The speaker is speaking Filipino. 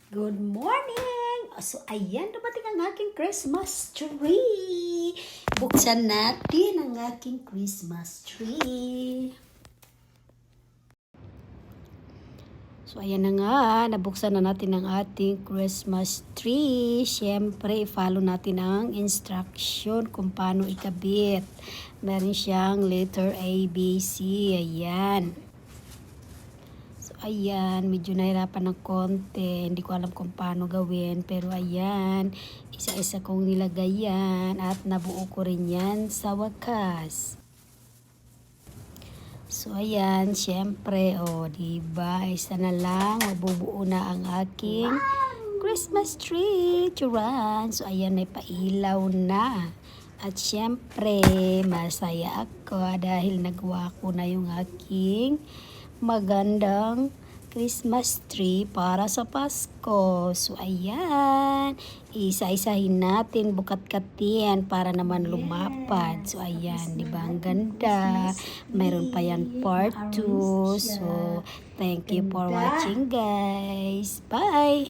Good morning! So, ayan, dumating ang aking Christmas tree. Buksan natin ang aking Christmas tree. So, ayan na nga, nabuksan na natin ang ating Christmas tree. Siyempre, follow natin ang instruction kung paano ikabit. Meron siyang letter A, B, C. Ayan. Ayan, medyo nahirapan ng konti. Hindi ko alam kung paano gawin. Pero ayan, isa-isa kong nilagay yan. At nabuo ko rin yan sa wakas. So ayan, syempre, diba? Isa na lang, mabubuo na ang aking Christmas tree. Churan! So ayan, may pailaw na. At syempre, masaya ako dahil nagawa ko na yung aking magandang Christmas tree para sa Pasko. So, ayan. Isa-isahin natin, bukat-katin para naman lumapad. So, ayan. Diba? Ang ganda. Mayroon pa yan part 2. So, thank you for watching, guys. Bye!